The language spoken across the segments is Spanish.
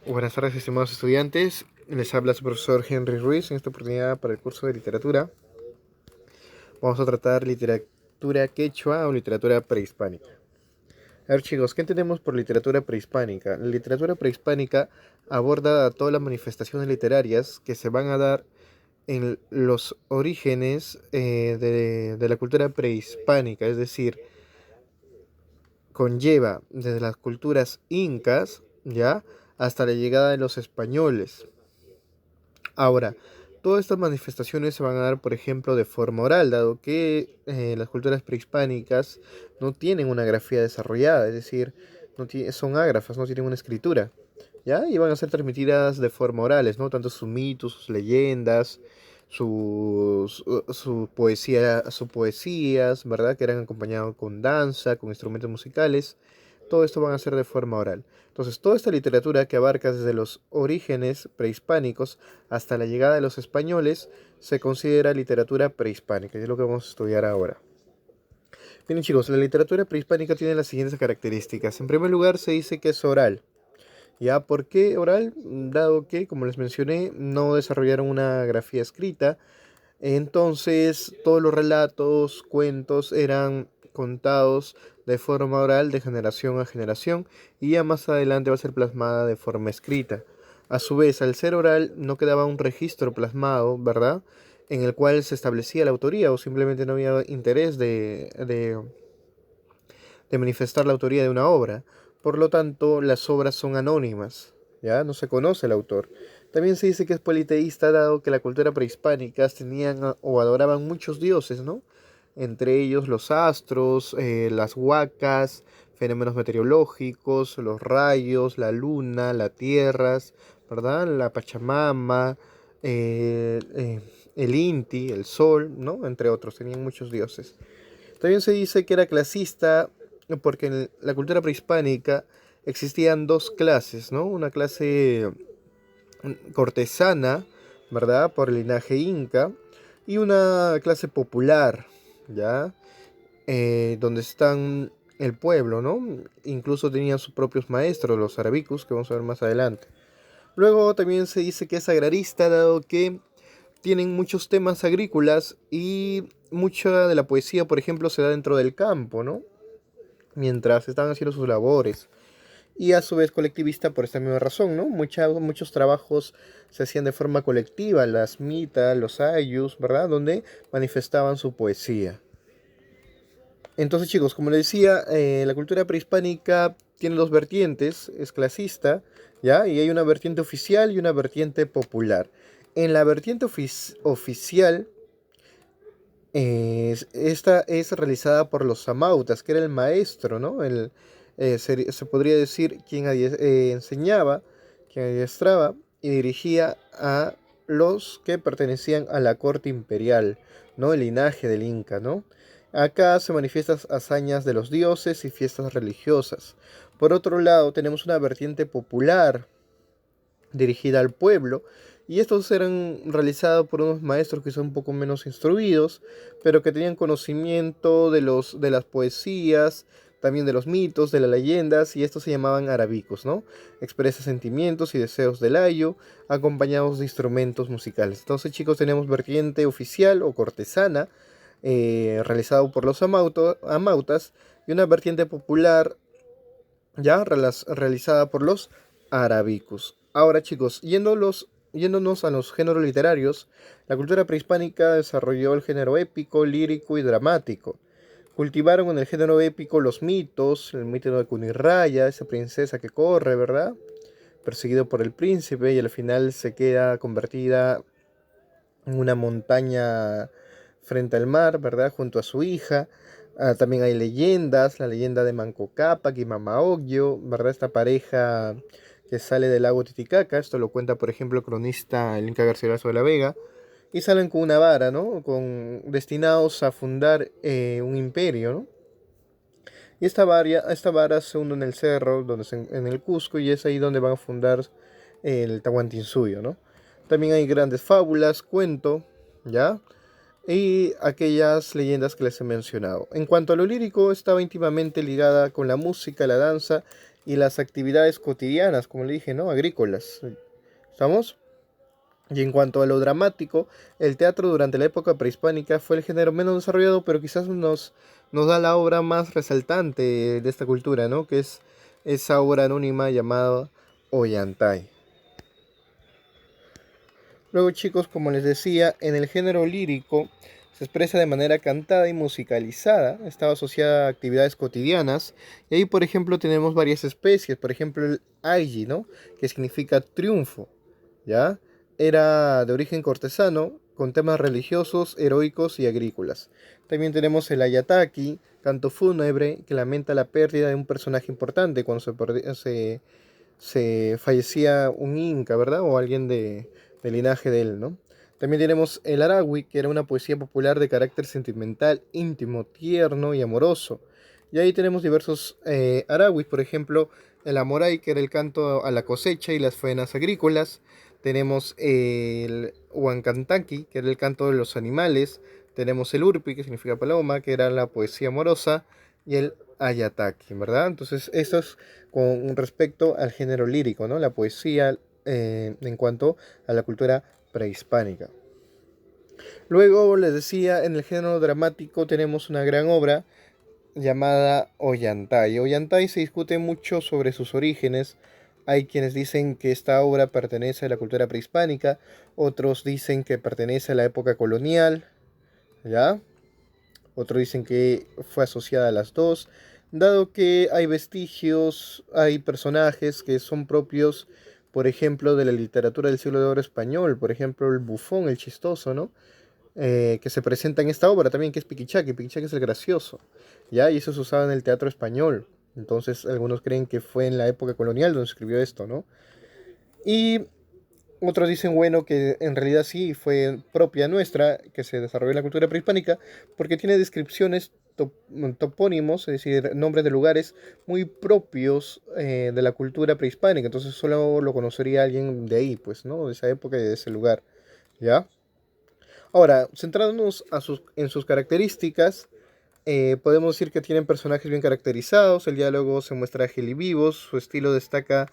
Buenas tardes, estimados estudiantes. Les habla su profesor Henry Ruiz. En esta oportunidad, para el curso de literatura, vamos a tratar literatura quechua o literatura prehispánica. A ver, chicos, ¿qué entendemos por literatura prehispánica? La literatura prehispánica aborda todas las manifestaciones literarias que se van a dar en los orígenes de la cultura prehispánica, es decir, conlleva desde las culturas incas, ¿ya?, hasta la llegada de los españoles. Ahora, todas estas manifestaciones se van a dar, por ejemplo, de forma oral, dado que las culturas prehispánicas no tienen una grafía desarrollada, es decir, son ágrafas, no tienen una escritura, ¿ya? Y van a ser transmitidas de forma orales, ¿no? Tanto sus mitos, sus leyendas, su poesía, sus poesías, ¿verdad? Que eran acompañados con danza, con instrumentos musicales. Todo esto van a ser de forma oral. Entonces, toda esta literatura que abarca desde los orígenes prehispánicos hasta la llegada de los españoles se considera literatura prehispánica, y es lo que vamos a estudiar ahora. Bien, chicos, la literatura prehispánica tiene las siguientes características. En primer lugar, se dice que es oral. ¿Ya? ¿Por qué oral? Dado que, como les mencioné, no desarrollaron una grafía escrita, entonces todos los relatos, cuentos eran contados de forma oral de generación a generación y ya más adelante va a ser plasmada de forma escrita. A su vez, al ser oral no quedaba un registro plasmado, ¿verdad?, en el cual se establecía la autoría o simplemente no había interés de manifestar la autoría de una obra. Por lo tanto, las obras son anónimas, ¿ya? No se conoce el autor. También se dice que es politeísta, dado que la cultura prehispánica tenían o adoraban muchos dioses, ¿no? Entre ellos los astros, las huacas, fenómenos meteorológicos, los rayos, la luna, las tierras, ¿verdad? La Pachamama, el Inti, el sol, ¿no? Entre otros, tenían muchos dioses. También se dice que era clasista porque en la cultura prehispánica existían dos clases, ¿no? Una clase cortesana, ¿verdad?, por el linaje inca, y una clase popular, ¿ya? Donde están el pueblo, ¿no? Incluso tenían sus propios maestros, los arabicus, que vamos a ver más adelante. Luego también se dice que es agrarista, dado que tienen muchos temas agrícolas y mucha de la poesía, por ejemplo, se da dentro del campo, ¿no? Mientras están haciendo sus labores. Y a su vez colectivista por esta misma razón, ¿no? Muchos trabajos se hacían de forma colectiva, las mitas, los ayllus, ¿verdad? Donde manifestaban su poesía. Entonces, chicos, como les decía, la cultura prehispánica tiene dos vertientes, es clasista, ¿ya? Y hay una vertiente oficial y una vertiente popular. En la vertiente oficial, esta es realizada por los samautas, que era el maestro, ¿no? Se podría decir quien enseñaba, quien adiestraba y dirigía a los que pertenecían a la corte imperial, ¿no? El linaje del Inca, ¿no? Acá se manifiestan hazañas de los dioses y fiestas religiosas. Por otro lado, tenemos una vertiente popular dirigida al pueblo, y estos eran realizados por unos maestros que son un poco menos instruidos, pero que tenían conocimiento de las poesías, también de los mitos, de las leyendas, y estos se llamaban arabicos, ¿no? Expresa sentimientos y deseos del ayo, acompañados de instrumentos musicales. Entonces, chicos, tenemos vertiente oficial o cortesana, realizado por los amautas, y una vertiente popular ya realizada por los arábicos. Ahora, chicos, yéndonos a los géneros literarios, la cultura prehispánica desarrolló el género épico, lírico y dramático. Cultivaron en el género épico los mitos, el mito de Cunirraya, esa princesa que corre, ¿verdad? Perseguido por el príncipe y al final se queda convertida en una montaña frente al mar, ¿verdad? Junto a su hija. También hay leyendas, la leyenda de Manco Cápac y Mama Ocllo, ¿verdad? Esta pareja que sale del lago Titicaca, esto lo cuenta, por ejemplo, el cronista el Inca Garcilaso de la Vega, y salen con una vara, ¿no? Destinados a fundar un imperio, ¿no? Y esta vara se hunde en el cerro, en el Cusco, y es ahí donde van a fundar el Tahuantinsuyo, ¿no? También hay grandes fábulas, cuento, ¿ya? Y aquellas leyendas que les he mencionado. En cuanto a lo lírico, estaba íntimamente ligada con la música, la danza y las actividades cotidianas, como le dije, ¿no? Agrícolas. ¿Estamos? Y en cuanto a lo dramático, el teatro durante la época prehispánica fue el género menos desarrollado, pero quizás nos da la obra más resaltante de esta cultura, ¿no? Que es esa obra anónima llamada Ollantay. Luego, chicos, como les decía, en el género lírico se expresa de manera cantada y musicalizada, estaba asociada a actividades cotidianas, y ahí, por ejemplo, tenemos varias especies, por ejemplo, el ayi, ¿no? Que significa triunfo, ¿ya? Era de origen cortesano, con temas religiosos, heroicos y agrícolas. También tenemos el ayataki, canto fúnebre, que lamenta la pérdida de un personaje importante cuando se fallecía un inca, ¿verdad? O alguien del linaje de él, ¿no? También tenemos el Arawi, que era una poesía popular de carácter sentimental, íntimo, tierno y amoroso. Y ahí tenemos diversos Arawis, por ejemplo, el Amoray, que era el canto a la cosecha y las faenas agrícolas. Tenemos el Huancantaki, que era el canto de los animales. Tenemos el Urpi, que significa paloma, que era la poesía amorosa. Y el Ayataki, ¿verdad? Entonces, esto es con respecto al género lírico, ¿no? La poesía en cuanto a la cultura prehispánica. Luego, les decía, en el género dramático tenemos una gran obra llamada Ollantay. Ollantay se discute mucho sobre sus orígenes. Hay quienes dicen que esta obra pertenece a la cultura prehispánica, otros dicen que pertenece a la época colonial, ¿ya? Otros dicen que fue asociada a las dos, dado que hay vestigios, hay personajes que son propios, por ejemplo, de la literatura del siglo de oro español, por ejemplo, el bufón, el chistoso, ¿no? Que se presenta en esta obra también, que es Piquichaqui. Piquichaqui es el gracioso, ¿ya? Y eso se usaba en el teatro español. Entonces, algunos creen que fue en la época colonial donde se escribió esto, ¿no? Y otros dicen, bueno, que en realidad sí fue propia nuestra, que se desarrolló en la cultura prehispánica, porque tiene descripciones topónimos, es decir, nombres de lugares muy propios de la cultura prehispánica. Entonces solo lo conocería alguien de ahí, pues, ¿no? De esa época y de ese lugar, ¿ya? Ahora, centrándonos en sus características, podemos decir que tienen personajes bien caracterizados, el diálogo se muestra ágil y vivo, su estilo destaca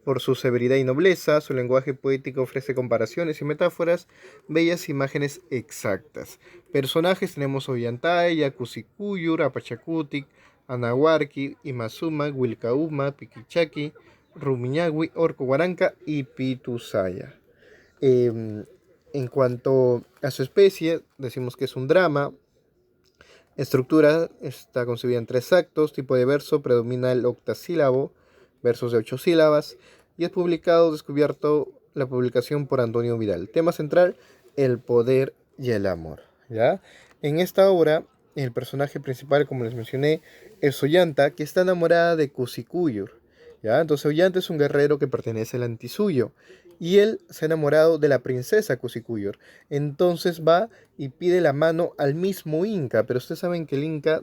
por su severidad y nobleza, su lenguaje poético ofrece comparaciones y metáforas, bellas imágenes exactas. Personajes tenemos Ollantay, Yacusigcuyur, Apachacutic, Anahuarqui, Imazuma, Wilcauma, Piquichaqui, Rumiñahui, Orco Guaranca y Pitusaya. En cuanto a su especie, decimos que es un drama. Estructura está concebida en tres actos. Tipo de verso predomina el octasílabo, versos de 8 sílabas. Y es publicado, descubierto la publicación por Antonio Vidal. Tema central, el poder y el amor. ¿Ya? En esta obra, el personaje principal, como les mencioné, es Ollanta, que está enamorada de Cusikuyur. ¿Ya? Entonces Ollanta es un guerrero que pertenece al antisuyo. Y él se ha enamorado de la princesa Cusikuyur. Entonces va y pide la mano al mismo Inca, pero ustedes saben que el Inca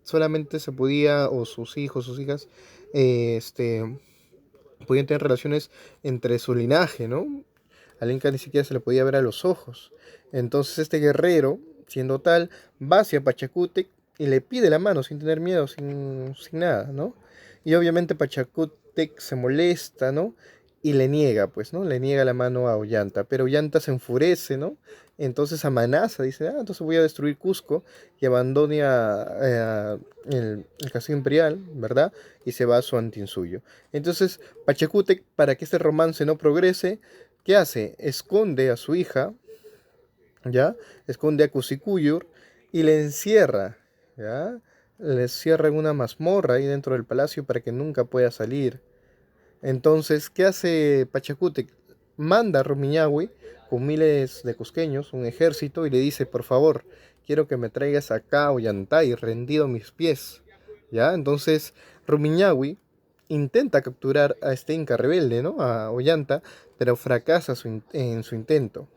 solamente se podía, o sus hijos, sus hijas, podían tener relaciones entre su linaje, ¿no? Al Inca ni siquiera se le podía ver a los ojos. Entonces este guerrero, siendo tal, va hacia Pachacútec y le pide la mano sin tener miedo, sin nada, ¿no? Y obviamente Pachacútec se molesta, ¿no? Y le niega, pues, ¿no? Le niega la mano a Ollanta, pero Ollanta se enfurece, ¿no? Entonces amenaza, dice, ah, entonces voy a destruir Cusco y abandone el castillo imperial, ¿verdad? Y se va a su Antinsuyo. Entonces, Pachacútec, para que este romance no progrese, ¿qué hace? Esconde a su hija, ¿ya? Esconde a Cusikuyur y le encierra, ¿ya? Le encierra en una mazmorra ahí dentro del palacio para que nunca pueda salir. Entonces, ¿qué hace Pachacútec? Manda a Rumiñahui con miles de cusqueños, un ejército, y le dice, por favor, quiero que me traigas acá a Ollantay, rendido a mis pies. ¿Ya? Entonces, Rumiñahui intenta capturar a este Inca rebelde, ¿no? A Ollanta, pero fracasa en su intento.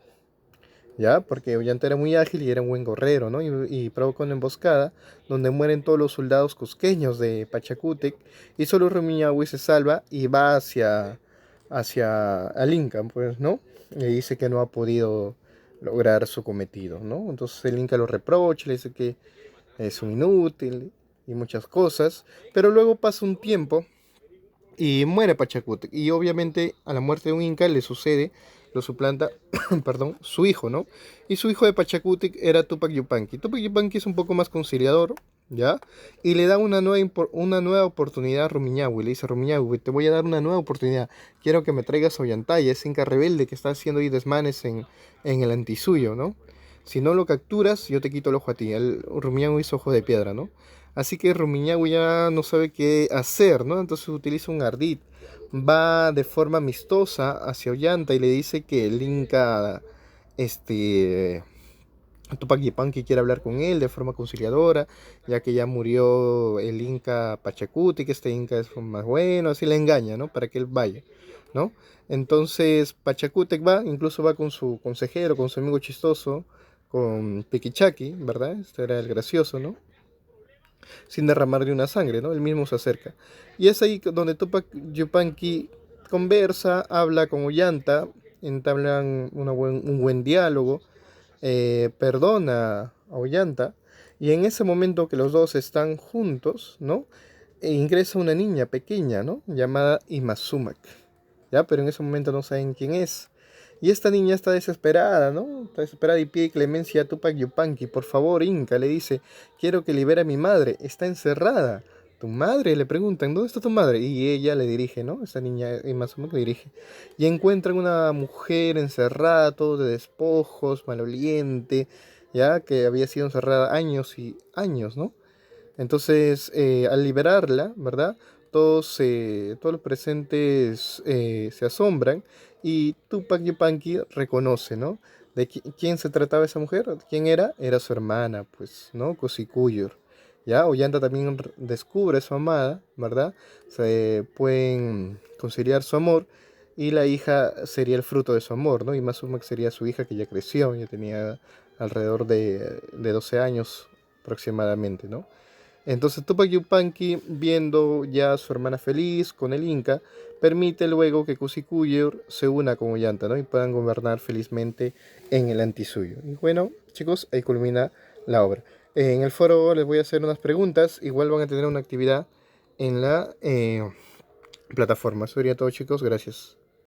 ¿Ya? Porque Ollanta era muy ágil y era un buen guerrero, ¿no? Y provoca una emboscada donde mueren todos los soldados cusqueños de Pachacútec y solo Rumiñahui se salva y va hacia al Inca, pues, ¿no? Y dice que no ha podido lograr su cometido, ¿no? Entonces el Inca lo reprocha, le dice que es un inútil y muchas cosas, pero luego pasa un tiempo y muere Pachacútec. Y obviamente a la muerte de un inca le sucede, lo suplanta, perdón, su hijo, ¿no? Y su hijo de Pachacútec era Tupac Yupanqui. Tupac Yupanqui es un poco más conciliador, ¿ya? Y le da una nueva oportunidad a Rumiñahui. Le dice, Rumiñahui, te voy a dar una nueva oportunidad. Quiero que me traigas a Ollantaya, ese inca rebelde que está haciendo ahí desmanes en el antisuyo, ¿no? Si no lo capturas, yo te quito el ojo a ti. El Rumiñahui hizo ojo de piedra, ¿no? Así que Rumiñahui ya no sabe qué hacer, ¿no? Entonces utiliza un ardid. Va de forma amistosa hacia Ollanta y le dice que el Inca, este, Tupac Yupanqui quiere hablar con él de forma conciliadora, ya que ya murió el Inca Pachacuti, que este Inca es más bueno, así le engaña, ¿no? Para que él vaya, ¿no? Entonces Pachacútec va, incluso va con su consejero, con su amigo chistoso, con Piquichaki, ¿verdad? Este era el gracioso, ¿no? Sin derramar de una sangre, ¿no? Él mismo se acerca. Y es ahí donde Tupac Yupanqui conversa, habla con Ollanta, entablan un buen diálogo, perdona a Ollanta, y en ese momento que los dos están juntos, ¿no? Ingresa una niña pequeña, ¿no? Llamada Imazumak, ¿ya? Pero en ese momento no saben quién es. Y esta niña está desesperada, ¿no? Está desesperada y pide clemencia a Tupac Yupanqui. Por favor, Inca, le dice, quiero que libere a mi madre, está encerrada. ¿Tu madre? Le preguntan, ¿dónde está tu madre? Y ella le dirige, ¿no? Esta niña Imazumak le dirige. Y encuentran una mujer encerrada, todo de despojos, maloliente, ya que había sido encerrada años y años, ¿no? Entonces, al liberarla, ¿verdad? Todos los presentes se asombran y Tupac Yupanqui reconoce, ¿no? ¿De quién se trataba esa mujer? ¿Quién era? Era su hermana, pues, ¿no? Kusikuyur. ¿Ya? Ollanta también descubre a su amada, ¿verdad? Se pueden conciliar su amor y la hija sería el fruto de su amor, ¿no? Y Mazumak sería su hija que ya creció, ya tenía alrededor de 12 años aproximadamente, ¿no? Entonces Tupac Yupanqui, viendo ya a su hermana feliz con el Inca, permite luego que Kusikuyur se una con Ollanta, ¿no? Y puedan gobernar felizmente en el antisuyo. Y bueno, chicos, ahí culmina la obra. En el foro les voy a hacer unas preguntas, igual van a tener una actividad en la plataforma. Eso sería todo, chicos, gracias.